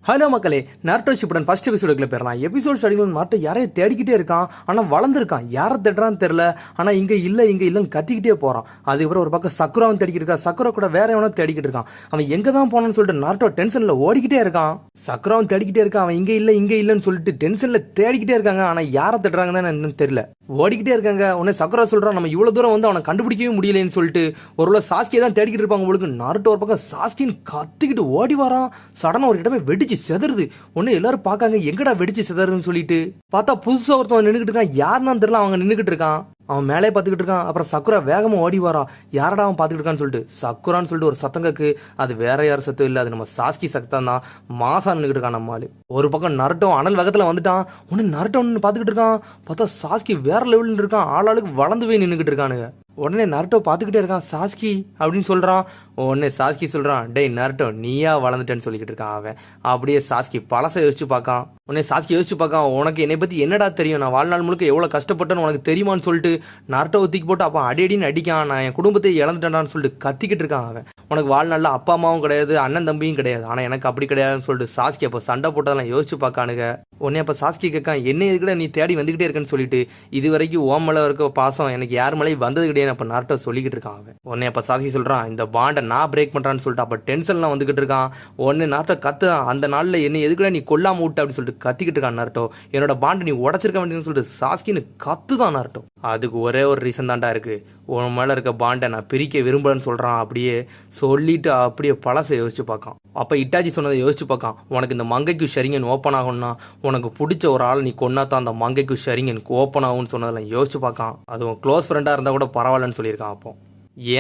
Hello மக்களே, நாருட்டோ Shippuden first எபிசோடுக்குள்ள போயிடலாம். Episode ஸ்டார்டிங்ல நாருட்டோ யாரையும் தேடிக்கிட்டே இருக்கான். ஆனால் வளர்ந்துருக்கான். யாரை தேடுறான்னு தெரியல. ஆனால் இங்கே இல்லைன்னு கத்திக்கிட்டே போகிறான். அதுக்கப்புறம் ஒரு பக்கம் சக்குராவும் தேடிக்கிட்டு இருக்கான். சக்குரா கூட வேற எவனோ தேடிக்கிட்டு இருக்கான். அவன் எங்கே தான் போனான்னு சொல்லிட்டு நாருட்டோ டென்ஷனில் ஓடிக்கிட்டே இருக்கான். சக்குராவும் தேடிக்கிட்டே இருக்கான். அவன் இங்கே இல்லைன்னு சொல்லிட்டு டென்ஷனில் தேடிக்கிட்டே இருக்காங்க. ஆனால் யாரை தேடுறாங்கன்னு என்னன்னு தெரியல. ஓடிக்கிட்டே இருக்காங்க. உடனே சக்குரா சொல்கிறான், நம்ம இவ்வளோ தூரம் வந்து அவனை கண்டுபிடிக்கவே முடியலன்னு சொல்லிட்டு ஒரு சாஸ்கியை தான் தேடிக்கிட்டு இருப்பாங்க. உங்களுக்கு நாருட்டோ ஒரு பக்கம் சாஸ்கின்னு கத்திக்கிட்டு ஓடி வரான். சடனாக ஒரு இடமே வெடிச்சு செதறுது. ஒன்னு எல்லாரும் பாக்காங்க, எங்கடா வெடிச்சு செதறுன்னு சொல்லிட்டு பார்த்தா புதுசா ஒருத்தவன் நின்றுகிட்டு இருக்கான். யாருன்னு தெரியல, அவங்க நின்றுகிட்டு இருக்கான். அவன் மேலே பார்த்துக்கிட்டு இருக்கான். அப்புறம் சக்குரா வேகமா ஓடி வரா. யாரடா அவன் பார்த்துக்கிட்டு இருக்கான்னு சொல்லிட்டு சக்குரான்னு சொல்லிட்டு ஒரு சத்தம் கேக்கு. அது வேற யார் சத்தம் இல்லை, அது நம்ம சாஸ்கி சத்தம் தான். மாசா நின்றுகிட்டு இருக்கான் நம்மால். ஒரு பக்கம் நருட்டோ அனல் வேகத்தில் வந்துட்டான். ஒன்று நருட்டோ பார்த்துக்கிட்டு இருக்கான். பார்த்தா சாஸ்கி வேற லெவலில் இருக்கான். ஆளாளுக்கு வளர்ந்து போய் நின்றுகிட்டு இருக்கானுங்க. உடனே நருட்டோ பார்த்துக்கிட்டே இருக்கான். சாஸ்கி அப்படின்னு சொல்கிறான். உடனே சாஸ்கி சொல்கிறான், டேய் நருட்டோ நீயா வளர்ந்துட்டேன்னு சொல்லிக்கிட்டு இருக்கான் அவன். அப்படியே சாஸ்கி பழசை யோசிச்சு பார்க்கான். உடனே சாஸ்கி யோசிச்சு பார்க்கான், உனக்கு என்னை பற்றி என்னடா தெரியும், நான் வாழ்நாள் முழுக்க எவ்வளோ கஷ்டப்பட்டேன்னு உனக்கு தெரியுமான்னு சொல்லிட்டு நருட்டோவை தூக்கி போட்டு அப்போ அடின்னு அடிக்கான். நான் என் குடும்பத்தை இழந்துட்டேன்டான்னு சொல்லிட்டு கத்திக்கிட்டு இருக்கான் அவன். உனக்கு வாழ்நாளில் அப்பா அம்மாவும் கிடையாது, அண்ணன் தம்பியும் கிடையாது, ஆனால் எனக்கு அப்படி கிடையாதுன்னு சொல்லிட்டு சாஸ்கி அப்போ சண்டை போட்டதெல்லாம் யோசிச்சு பார்க்கானுங்க. உடனே அப்போ சாஸ்கி கேட்கான், என்ன எதுக்கிட்ட நீ தேடி வந்துக்கிட்டே இருக்கேன்னு சொல்லிட்டு, இது வரைக்கும் ஓம் மேலே இருக்க பாசம் எனக்கு யார் மேலேயும் வந்தது கிடையாது அப்போ நருட்டோ சொல்லிக்கிட்டு இருக்கான் அவன். உடனே அப்போ சாஸ்கி சொல்கிறான், இந்த பாண்டை நான் பிரேக் பண்ணுறான்னு சொல்லிட்டு அப்போ டென்ஷன்லாம் வந்துக்கிட்டு இருக்கான். உடனே நருட்டோ கத்து, அந்த நாளில் என்ன எதுக்கிட்ட நீ கொல்லாம விட்டு அப்படின்னு சொல்லிட்டு கத்திக்கிட்டு இருக்கான் நருட்டோ. என்னோட பாண்டை நீ உடச்சிருக்க வேண்டியதுன்னு சொல்லிட்டு சாஸ்கின்னு கத்து தான் நருட்டோ. அதுக்கு ஒரே ஒரு ரீசன் தான்டா இருக்குது, உன் மேலே இருக்க பாண்டை நான் பிரிக்க விரும்பலன்னு சொல்கிறான். அப்படியே சொல்லிட்டு அப்படியே பழசை யோசிச்சு பார்க்கான். அப்போ இட்டாச்சி சொன்னதை யோசிச்சு பார்க்கான். உனக்கு இந்த மங்கைக்கு ஷரிங்கன் ஓப்பன் ஆகும்னா உனக்கு பிடிச்ச ஒரு ஆள் நீ கொன்னா தான் அந்த மங்கைக்கு ஷரிங்கனுக்கு ஓப்பன் ஆகும்னு சொன்னதெல்லாம் யோசிச்சு பார்க்கான். அது உன் க்ளோஸ் ஃப்ரெண்டாக இருந்தால் கூட பரவாயில்லன்னு சொல்லியிருக்கான். அப்போ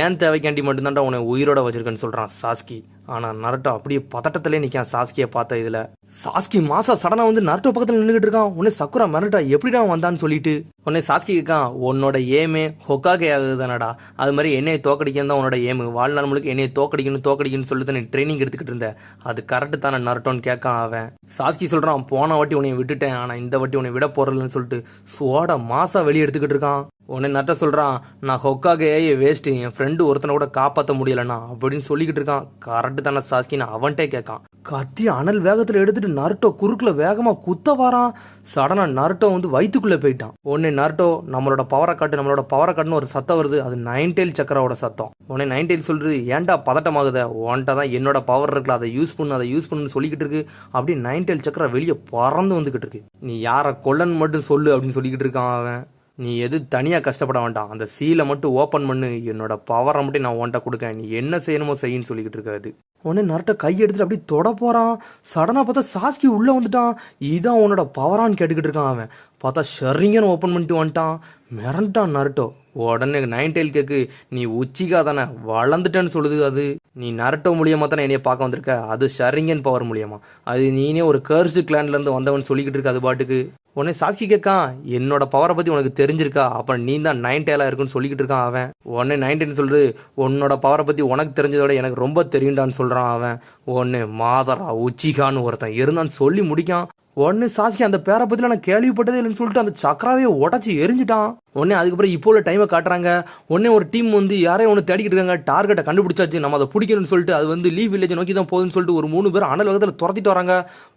ஏன் தேவைக்காண்டி மட்டும்தான்டா உன்னை உயிரோட வச்சிருக்கேன்னு சொல்கிறான் சாஸ்கி. ஆனால் நருட்டோ அப்படியே பதட்டத்திலே நிற்கான் சாஸ்கியை பார்த்த இதில். சாஸ்கி மாசா சடனாக வந்து நருட்டோ பக்கத்தில் நின்றுகிட்டு இருக்கான். உடனே சக்குரா மிரட்டா எப்படிடா வந்தான்னு சொல்லிட்டு உடனே சாஸ்கி கேட்கான், உன்னோட ஏமே ஹொக்காகே ஆகுதுதானடா, அது மாதிரி என்னையை தோக்கடிக்கணும் தான் உன்னோட ஏமு, வாழ்நாள் முழுக்க என்னையை தோக்கடிக்கணும்னு சொல்லிட்டு நீ ட்ரைனிங் எடுத்துக்கிட்டு இருந்த, அது கரெக்டு தானே நருட்டோன்னு கேட்கான் அவன். சாஸ்கி சொல்கிறான், போன வாட்டி உன்னை விட்டுட்டேன், ஆனால் இந்த வாட்டி உன்னை விட போறலன்னு சொல்லிட்டு சோட மாசா வெளியே எடுத்துக்கிட்டு இருக்கான். உடனே நருட்டோ சொல்கிறான், நான் ஹொக்காகேயே வேஸ்ட்டு, என் ஃப்ரெண்டு ஒருத்தனை கூட காப்பாற்ற முடியலண்ணா அப்படின்னு சொல்லிக்கிட்டு இருக்கான். கரெக்டு தானே சாஸ்கின்னு அவன்கிட்டே கேட்கான். கத்தி அனல் வேகத்தில் எடுத்துட்டு நருட்டோ குறுக்கில் வேகமாக குத்த வாரான். சடனாக நருட்டோ வந்து வயிற்றுக்குள்ளே போயிட்டான். உடனே நருட்டோ நம்மளோட பவரை காட்டுன்னு ஒரு சத்தம் வருது. அது நைன் டெயில் சக்கராவோட சத்தம். உடனே நைன் டெயில் சொல்றது, ஏன்டா பதட்டமாகுத, உன்ட்ட தான் என்னோட பவர் இருக்குல்ல, அதை யூஸ் பண்ணுன்னு சொல்லிக்கிட்டு இருக்கு. அப்படி நைன் டெயில் சக்கரா வெளியே பறந்து வந்துக்கிட்டு இருக்கு. நீ யாரை கொல்லன்னு மட்டும் சொல்லு அப்படின்னு சொல்லிக்கிட்டு இருக்கான் அவன். நீ எது தனியாக கஷ்டப்பட வேண்டாம், அந்த சீலை மட்டும் ஓப்பன் பண்ணு, என்னோட பவரை மட்டும் நான் உன்ட்ட கொடுக்கேன், நீ என்ன செய்யணுமோ செய்யின்னு சொல்லிக்கிட்டு இருக்காது. உடனே நருட்டோ கை எடுத்துட்டு அப்படி தொட போகிறான். சடனாக பார்த்தா சாஸ்கி உள்ளே வந்துட்டான். இதான் உன்னோட பவரான்னு கேட்டுக்கிட்டு இருக்கான் அவன். பார்த்தா ஷரிங்கன்னு ஓப்பன் பண்ணிட்டு வந்துட்டான். மிரண்டான் நருட்டோ. உடனே நைன் டெயில் கேக்கு, நீ உச்சிகா தானே வளர்ந்துட்டேன்னு சொல்லுது. அது நீ நருட்டோ மூலியமாக தானே என்னைய பார்க்க வந்திருக்க, அது ஷரிங்கன் பவர் மூலியமா, அது நீனே ஒரு கர்ஸ்டு கிளான்லேருந்து வந்தவன் சொல்லிக்கிட்டு இருக்க அது பாட்டுக்கு. உடனே சாஸ்கி கேட்கான், என்னோட பவரை பற்றி உனக்கு தெரிஞ்சிருக்கா, அப்போ நீ தான் நைன் டெயிலாக இருக்குன்னு சொல்லிக்கிட்டு இருக்கான் அவன். உடனே நைன் டெயில் சொல்லுது, உன்னோட பவரை பற்றி உனக்கு தெரிஞ்சதோட எனக்கு ரொம்ப தெரியுண்டான்னு சொல்கிறான் அவன். உடனே மாதரா உச்சிகான்னு ஒருத்தன் இருந்தான்னு சொல்லி முடிக்கான். உடனே சாஸ்கி அந்த பேரை பற்றில நான் கேள்விப்பட்டதே இல்லைன்னு சொல்லிட்டு அந்த சக்கராவே உடச்சி எரிஞ்சிட்டான். உடனே அதுக்கப்புறம் இப்போ உள்ள டைமை காட்டுறாங்க. உடனே ஒரு டீம் வந்து யாரையும் ஒன்று தேடிக்கிட்டு இருக்காங்க. டார்கெட்டை கண்டுபிடிச்சாச்சு, நம்ம அதை பிடிக்கணும்னு சொல்லிட்டு அது வந்து லீவ் வில்லேஜை நோக்கி தான் போகுதுன்னு சொல்லிட்டு ஒரு 3 பேர் அனல் வேகத்தில் துரத்திட்டு வராங்க.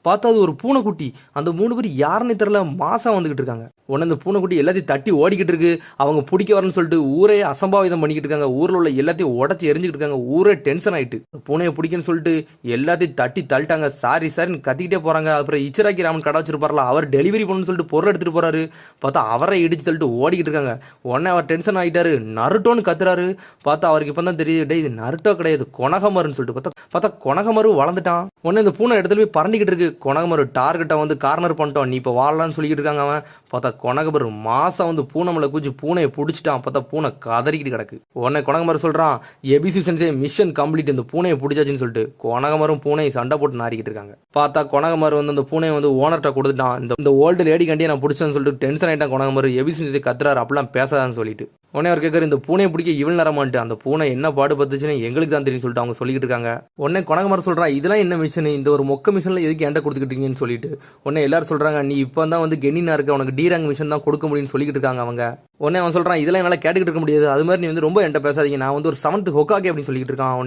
பார்த்தா அது ஒரு பூனைக்குட்டி. அந்த 3 பேர் யாருன்னு தெரியல, மாசா வந்துகிட்டு இருக்காங்க. உடனே அந்த பூனைக்குட்டி எல்லாத்தையும் தட்டி ஓடிக்கிட்டு இருக்கு. அவங்க பிடிக்க வரணும்னு சொல்லிட்டு ஊரே அசம்பாவிதம் பண்ணிக்கிட்டு இருக்காங்க. ஊரில் உள்ள எல்லாத்தையும் உடச்சி எரிஞ்சுக்கிட்டு இருக்காங்க. ஊரே டென்ஷன் ஆயிட்டு பூனையை பிடிக்கணும்னு சொல்லிட்டு எல்லாத்தையும் தட்டி தள்ளிட்டாங்க. சாரின்னு கத்திக்கிட்டே போறாங்க. அப்புறம் இச்சிராக்கி ராமன் கடை வச்சிருப்பார்ல, அவர் டெலிவரி பண்ணணும்னு சொல்லிட்டு பொருள் எடுத்துட்டு போறாரு. பார்த்தா அவரை இடிச்சு தள்ளிட்டு ஓடிக்கிட்டு இருக்காங்க. உடனே அவர் டென்ஷன் ஆகிட்டாரு. நருட்டோன்னு கத்துறாரு. பார்த்தா அவருக்கு இப்போ தான் தெரியுது, இது நருட்டோ கிடையாது, கொனகமருன்னு சொல்லிட்டு பார்த்தா கொனகமரு வளர்ந்துட்டான். உடனே இந்த பூனை இடத்துல போய் பறண்டிக்கிட்டு இருக்கு. கொனகமரு டார்கெட்டை வந்து கார்னர் பண்ணிட்டோம், நீ இப்போ வாழலான்னு சொல்லிக்கிட்டு இருக்காங்க அவன். பார்த்தா கொனகமரு மாசம் வந்து பூனை மேலே கூச்சி பூனையை பிடிச்சிட்டான். பார்த்தா பூனை கதறிக்கிட்டு கிடக்கு. உடனே கொனகமரு சொல்றான், எபிசி சென்சே மிஷன் கம்ப்ளீட், இந்த பூனையை பிடிச்சாச்சுன்னு சொல்லிட்டு கொனகமரும் பூனையை சண்டை போட்டு நாரிக்கிட்டு இருக்காங்க. பார்த்தா கொனகமரு வந்து அந்த பூனையை வந்து ஓனர்கிட்ட கொடுத்துட்டான். இந்த ஓல்டு லேடி கண்டியை நான் பிடிச்சேன்னு சொல்லிட்டு டென்ஷன் ஆகிட்டான் கொனகமரு. எபிசி சென்சே கத்துறாரு, அப்படிலாம் பேசாதான்னு சொல்லிட்டு. உடனே அவர் கேட்குற இந்த பூனையை பிடிக்க இவள் நேரமான்ட்டு அந்த பூனை என்ன பாடுபட்டுச்சுன்னு எங்களுக்கு தான் தெரியும் சொல்லிட்டு அவங்க சொல்லிட்டு இருக்காங்க. உடனே கொனகமரம் சொல்றான் இதெல்லாம் என்ன மிஷின், இந்த ஒரு மொக்க மிஷின்ல எதுக்கு என்கிட்ட கொடுத்துக்கிட்டீங்கன்னு சொல்லிட்டு. உடனே எல்லாரும் சொல்றாங்க நீ இப்போ தான் வந்து கென்னினா இருக்க, உனக்கு டி ரேங்க் மிஷின் தான் கொடுக்க முடியும்னு சொல்லிட்டு இருக்காங்க அவங்க. உடனே அவன் சொல்றான் இதெல்லாம் என்னால் கேட்டுக்கிட்டு இருக்க முடியாது, அது மாதிரி நீ வந்து ரொம்ப என்கிட்ட பேசாதீங்க, நான் வந்து ஒரு 7th ஹோக்காகே அப்படின்னு சொல்லிட்டு இருக்கான்.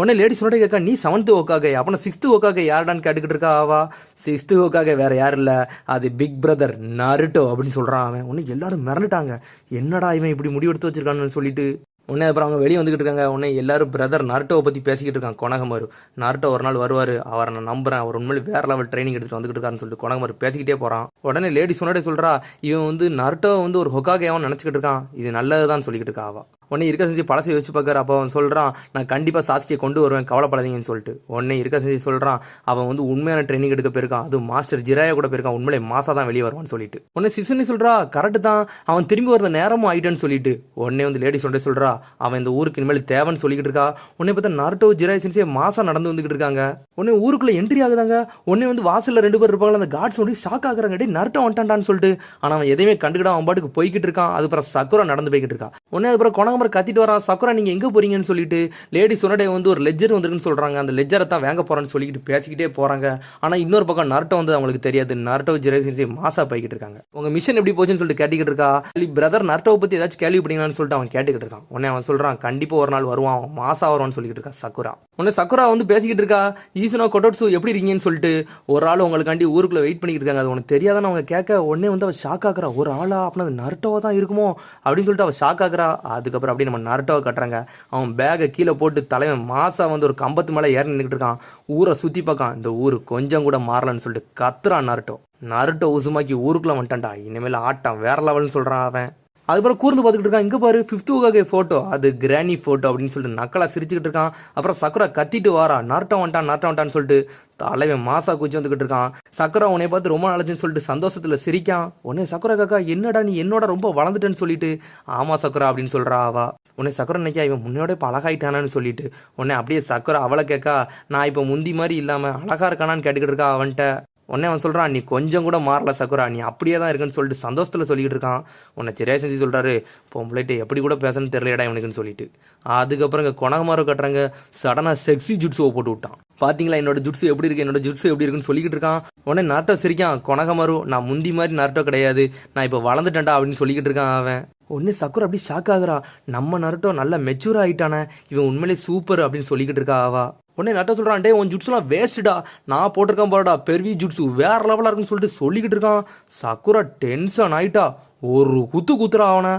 உடனே லேடி சொன்னே கேட்க நீ 7th ஹோக்காகே அப்போ 6th ஹோக்காகே யாருடான்னு கேட்டுக்கிட்டு இருக்கா ஆவா. 6th ஹோக்காகே வேற யாரும் இல்லை, அது பிக் பிரதர் நருட்டோ அப்படின்னு சொல்றான் அவன். உடனே எல்லாரும் மிரண்டுட்டாங்க, என்னடா இவன் இப்படி முடிவெடுத்து வச்சிருக்கான்னு சொல்லிட்டு. உடனே அப்புறம் அவங்க வெளியே வந்துகிட்டு இருக்காங்க. உடனே எல்லாரும் பிரதர் நருட்டோவை பற்றி பேசிக்கிட்டு இருக்காங்க. கொனகமரு நருட்டோ ஒரு நாள் வருவார், அவரை நான் நம்புறேன், அவர் உண்மையிலே வேற லெவல் ட்ரைனிங் எடுத்துட்டு வந்துகிட்டு இருக்காருன்னு சொல்லிட்டு கொனகமரு பேசிக்கிட்டே போகிறான். உடனே லேடி சொன்னடே சொல்கிறா இவன் வந்து நருட்டோவை வந்து ஒரு ஹொக்காகேவான்னு நினச்சிக்கிட்டு இருக்கான், இது நல்லதுதான் சொல்லிக்கிட்டு இருக்கா அவள். உடனே இருக்க செஞ்சு பழசை வச்சு பார்க்குற. அப்போ அவன் சொல்கிறான் நான் கண்டிப்பாக சாஸ்கியை கொண்டு வருவேன் கவலைப்படாதீங்கன்னு சொல்லிட்டு. உடனே இருக்க செஞ்சு சொல்கிறான் அவன் வந்து உண்மையான ட்ரைனிங் எடுக்க போயிருக்கான், அது மாஸ்டர் ஜிராயா கூட போயிருக்கான், உண்மையிலே மாசா தான் வெளியே வருவான்னு சொல்லிட்டு. உடனே சிசுனி சொல்கிறா கரெக்டு தான், அவன் திரும்பி வரத நேரமும் ஆயிட்டேன்னு சொல்லிட்டு. உடனே வந்து லேடி சொல்கிறா அவன் இந்த ஊருக்கு இனிமேல் தேவைன்னு சொல்லிக்கிட்டு இருக்கா. உடனே பார்த்தா நருட்டோ ஜிராயா சென்சே மாசா நடந்து வந்துகிட்டு இருக்காங்க. உடனே ஊருக்குள்ள என்ட்ரி ஆகுதாங்க. உடனே வந்து வாசலில் 2 பேர் இருப்பாங்க, அந்த கார்ட்ஸ் வந்து ஷாக் ஆகுறாங்க, டே நருட்டோ வந்துட்டான்னு சொல்லிட்டு. ஆனால் அவன் எதையுமே கண்டுக்கிட அவன் பாட்டுக்கு போய்கிட்டு இருக்கான். அதுக்கப்புறம் சக்குரா நடந்து போய்கிட்டு இருக்கான். உடனே அதுக்கப்புறம் கொனகமரம் கத்திட்டு வரான் சக்குரா நீங்க எங்க போறீங்கன்னு சொல்லிட்டு. லேடி சொன்னடே வந்து ஒரு லெஜர் வந்திருக்குன்னு சொல்றாங்க, அந்த லெஜரை தான் வாங்க போறேன்னு சொல்லிட்டு பேசிக்கிட்டே போறாங்க. ஆனா இன்னொரு பக்கம் நருட்டோ வந்து அவங்களுக்கு தெரியாது, நருட்டோ ஜிராயா மாசா போய்கிட்டு இருக்காங்க. உங்க மிஷன் எப்படி போச்சுன்னு சொல்லிட்டு கேட்டுக்கிட்டு இருக்கா. பிரதர் நருட்டோவை பத்தி ஏதாச்சும் கேள்வி பண்ணீங்கன்னு சொல்லிட்டு அவன் கேட்டுக்கிட்டு இருக்கான். உடனே அவன் சொல்றான் கண்டிப்பா ஒரு நாள் வருவான், மாசா வருவான்னு சொல்லிட்டு இருக்கா சக்குரா. உடனே சக்குரா வந்து பேசிக்கிட்டு இருக்கா ஈசுனோ கொட்டோட்சு எப்படி இருக்கீங்கன்னு சொல்லிட்டு. ஒரு ஆள் உங்களுக்காண்டி ஊருக்குள்ள வெயிட் பண்ணிக்கிட்டு இருக்காங்க, அது உனக்கு தெரியாதான்னு அவங்க கேட்க. உடனே வந்து அவன் ஷாக் ஆகுறா, ஒரு ஆளா அப்படின்னா அது நருட்டோவா தான் இருக்குமோ அப்படின்னு சொல்லிட்டு அவன் ஷாக் ஆகுறா. அதுக்கப்புறம் அப்படி நம்ம நருட்டோவை கட்டுறாங்க. அவன் பேகை கீழே போட்டு தலைவன் மாசா வந்து ஒரு கம்பத்து மேலே ஏறி நின்றுட்டு இருக்கான். ஊரை சுற்றி பார்க்கான், இந்த ஊர் கொஞ்சம் கூட மாறலன்னு சொல்லிட்டு கத்துறான் நருட்டோ. நருட்டோ உசுமாக்கி ஊருக்குள்ள வந்துட்டான்டா, இனிமேல் ஆட்டம் வேற லெவல்னு சொல்கிறான் அவன். அதுக்கப்புறம் கூர்ந்து பார்த்துக்கிட்டு இருக்கான். இங்கே பாரு 5th ஹோக்காகே ஃபோட்டோ, அது கிராணி ஃபோட்டோ அப்படின்னு சொல்லிட்டு நக்கலா சிரிச்சுக்கிட்டு இருக்கான். அப்புறம் சக்குரா கத்திட்டு வாரா நருட்டோ வந்துட்டான்னு சொல்லிட்டு தலைவன் மாசா குச்சி வந்துக்கிட்டு இருக்கான். சக்குரா உன்னை பார்த்து ரொம்ப நாளைச்சுன்னு சொல்லிட்டு சந்தோஷத்தில் சிரிக்கான். உடனே சக்குரா காக்கா என்னடா நீ என்னோட ரொம்ப வளர்ந்துட்டேன்னு சொல்லிட்டு. ஆமா சக்குரா அப்படின்னு சொல்கிறா அவா. உடனே சக்குரா நினைக்கா இவன் முன்னோட இப்போ அழகாயிட்டானான்னு சொல்லிட்டு. உடனே அப்படியே சக்குரா அவளை கேட்கா நான் இப்போ முந்தி மாதிரி இல்லாமல் அழகா இருக்கானான்னு கேட்டுக்கிட்டு இருக்கா அவன்கிட்ட. உடனே அவன் சொல்கிறான் நீ கொஞ்சம் கூட மாறல சக்குரா, நீ அப்படியே தான் இருக்குன்னு சொல்லிட்டு சந்தோஷத்தில் சொல்லிக்கிட்டு இருக்கான். உன்னை ஜிராயா செஞ்சு சொல்கிறாரு பொம்பளைட்டு எப்படி கூட பேசணும்னு தெரியலடா இவனுக்குன்னு சொல்லிட்டு. அதுக்கப்புறம் இங்கே கொனகமரம் கட்டுறாங்க. சடனாக செக்ஸி ஜுட்ஸுவை போட்டு விட்டான். பார்த்தீங்களா என்னோட ஜுட்ஸு எப்படி இருக்கு, என்னோட ஜுட்ஸு எப்படி இருக்குன்னு சொல்லிக்கிட்டு இருக்கான். உடனே நருட்டோ சிரிக்கான். கொனகமரு நான் முந்தி மாதிரி நருட்டோ கிடையாது, நான் இப்போ வளர்ந்துட்டேன்டா அப்படின்னு சொல்லிக்கிட்டு இருக்கான் அவன். உடனே சக்குரா அப்படி ஷாக் ஆகுறா, நம்ம நருட்டோ நல்லா மெச்சூர் ஆகிட்டானே, இவன் உண்மையிலே சூப்பர் அப்படின்னு சொல்லிக்கிட்டு இருக்கா அவா. உடனே நருட்டோ சொல்கிறான் டே உன் ஜுட்ஸ்லாம் வேஸ்ட்டுடா, நான் போட்டிருக்கேன் பாருடா பெர்வி ஜுட்ஸு வேற லெவலாக இருக்குன்னு சொல்லிட்டு சொல்லிக்கிட்டு இருக்கான். சக்குரா டென்ஷன் ஆயிட்டா, ஒரு குத்துறா அவனை.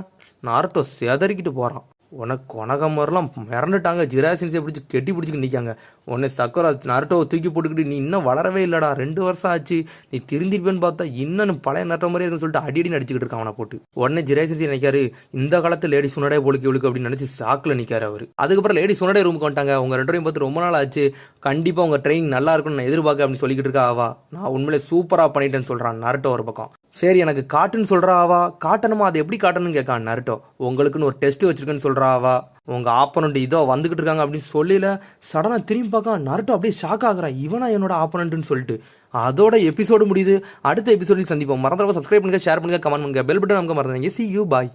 நருட்டோ செதறிக்கிட்டு போகிறான். உனக்கு கொனகமரெலாம் மிரண்டுட்டாங்க, ஜிராயா சென்சே பிடிச்சி கெட்டி பிடிச்சிக்கிட்டு நிற்காங்க. உடனே சக்குரா நருட்டோவை தூக்கி போட்டுக்கிட்டு நீ இன்னும் வளரவே இல்லைடா, 2 வருஷம் ஆச்சு, நீ திருந்திருப்பேன்னு பார்த்தா இன்னும் பழைய நருட்டோ மாதிரியே இருக்குன்னு சொல்லிட்டு அடி நடிச்சுக்கிட்டு இருக்கான் அவனை போட்டு. உடனே ஜிராயா சென்சே நினைக்காரு இந்த காலத்து லேடி சுனடே பொழுக்கு இவளுக்கு அப்படின்னு நினச்சி சாக்கில் நிற்காரு அவர். அதுக்கப்புறம் லேடி சுனடே ரூமுக்கு வந்துட்டாங்க. உங்கள் 2 பேரும் பார்த்து ரொம்ப நாள் ஆச்சு, கண்டிப்பாக உங்கள் ட்ரெயினிங் நல்லா இருக்குன்னு நான் எதிர்பார்க்க அப்படின்னு சொல்லிக்கிட்டு இருக்கா ஆவா. நான் உண்மையிலே சூப்பராக பண்ணிட்டேன்னு சொல்கிறான் நருட்டோ ஒரு பக்கம். சரி எனக்கு காட்டுன்னு சொல்கிறா ஆவா. காட்டணுமா, அது எப்படி காட்டணும்னு கேட்கான் நருட்டோ. உங்களுக்குன்னு ஒரு டெஸ்ட் வச்சிருக்கேன்னு சொல்கிறா ஆவா. உங்கள் ஆப்போனண்ட் இதோ வந்துக்கிட்டு இருக்காங்க அப்படின்னு சொல்லல. சடனாக திரும்பி பார்க்க நருட்டோ அப்படியே ஷாக் ஆகுறான், இவனா என்னோட ஆப்போனண்ட்டுன்னு சொல்லிட்டு. அதோட எபிசோடு முடியுது. அடுத்த எபிசோடில் சந்திப்போம். மறந்துடாம சப்ஸ்கிரைப் பண்ணுங்க, ஷேர் பண்ணுங்க, கமெண்ட் பண்ணுங்க, பெல் பட்டன் நமக்கு மறந்துடுங்க. See you, bye.